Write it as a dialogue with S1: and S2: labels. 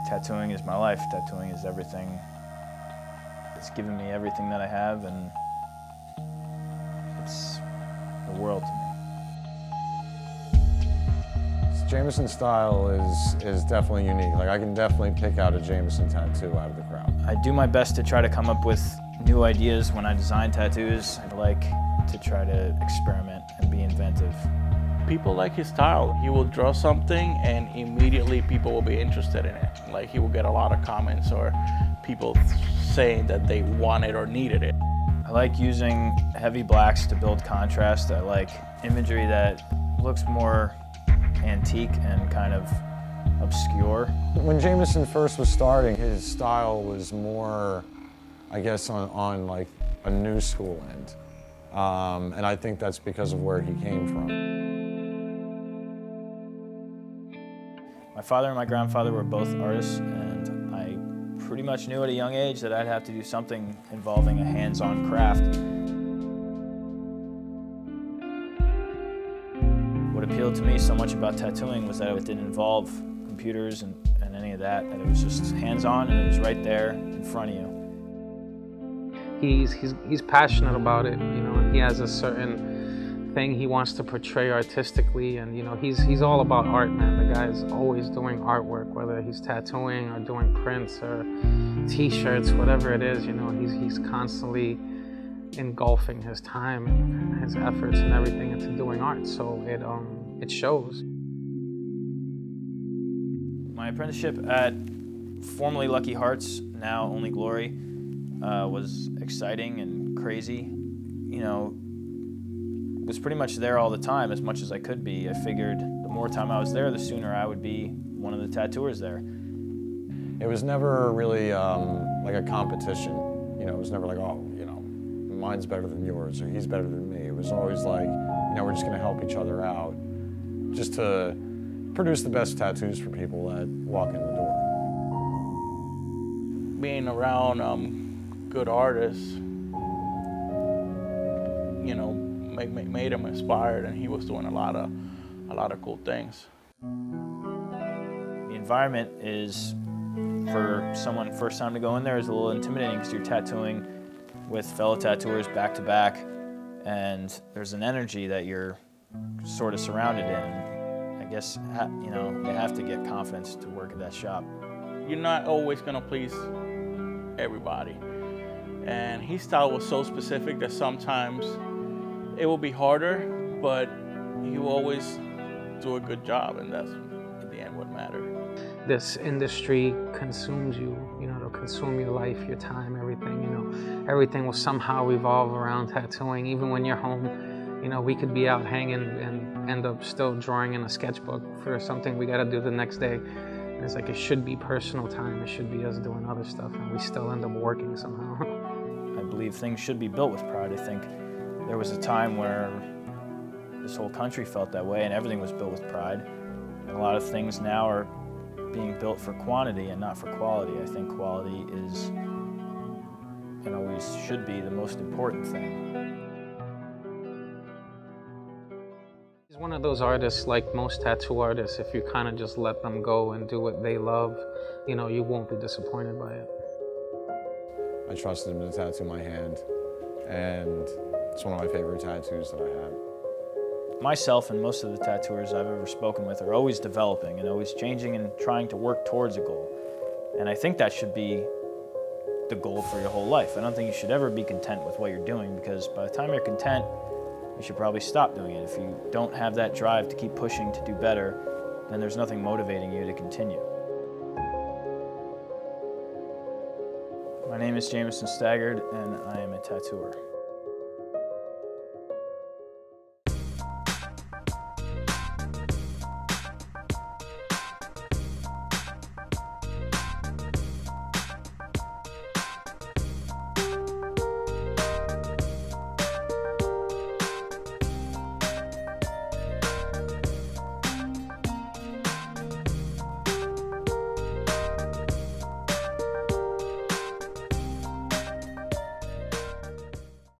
S1: Tattooing is my life. Tattooing is everything. It's given me everything that I have, and it's the world to me.
S2: Jamison style is definitely unique. Like, I can definitely pick out a Jamison tattoo out of the crowd.
S1: I do my best to try to come up with new ideas when I design tattoos. I like to try to experiment and be inventive.
S3: People like his style. He will draw something and immediately people will be interested in it. Like, he will get a lot of comments or people saying that they want it or needed it.
S1: I like using heavy blacks to build contrast. I like imagery that looks more antique and kind of obscure.
S2: When Jamison first was starting, his style was more, I guess, on like a new school end. And I think that's because of where he came from.
S1: My father and my grandfather were both artists, and I pretty much knew at a young age that I'd have to do something involving a hands-on craft. What appealed to me so much about tattooing was that it didn't involve computers and any of that it was just hands-on and it was right there in front of you.
S4: He's passionate about it, you know, and he has a certain thing he wants to portray artistically, and you know, he's all about art, man. The guy's always doing artwork, whether he's tattooing or doing prints or t-shirts, whatever it is, you know, he's constantly engulfing his time and his efforts and everything into doing art, so it shows.
S1: My apprenticeship at formerly Lucky Hearts, now Only Glory, was exciting and crazy. You know, was pretty much there all the time, as much as I could be. I figured the more time I was there, the sooner I would be one of the tattooers there.
S2: It was never really like a competition. You know, it was never like, oh, you know, mine's better than yours or he's better than me. It was always like, you know, we're just gonna help each other out just to produce the best tattoos for people that walk in the door.
S3: Being around good artists, you know, made him inspired, and he was doing a lot of cool things.
S1: The environment is, for someone first time to go in there, is a little intimidating because you're tattooing with fellow tattooers back to back, and there's an energy that you're sort of surrounded in. I guess, you know, you have to get confidence to work at that shop.
S3: You're not always gonna please everybody, and his style was so specific that sometimes it will be harder, but he will always do a good job, and that's, in the end, what matters.
S4: This industry consumes you, you know, it'll consume your life, your time, everything, you know. Everything will somehow revolve around tattooing. Even when you're home, you know, we could be out hanging and end up still drawing in a sketchbook for something we gotta do the next day. And it's like, it should be personal time, it should be us doing other stuff, and we still end up working somehow.
S1: I believe things should be built with pride. I think there was a time where this whole country felt that way and everything was built with pride. And a lot of things now are being built for quantity and not for quality. I think quality is, and always should be, the most important thing.
S4: He's one of those artists, like most tattoo artists, if you kind of just let them go and do what they love, you know, you won't be disappointed by it.
S2: I trusted him to tattoo my hand, and it's one of my favorite tattoos that I have.
S1: Myself and most of the tattooers I've ever spoken with are always developing and always changing and trying to work towards a goal. And I think that should be the goal for your whole life. I don't think you should ever be content with what you're doing, because by the time you're content, you should probably stop doing it. If you don't have that drive to keep pushing to do better, then there's nothing motivating you to continue. My name is Jamison Stagaard, and I am a tattooer.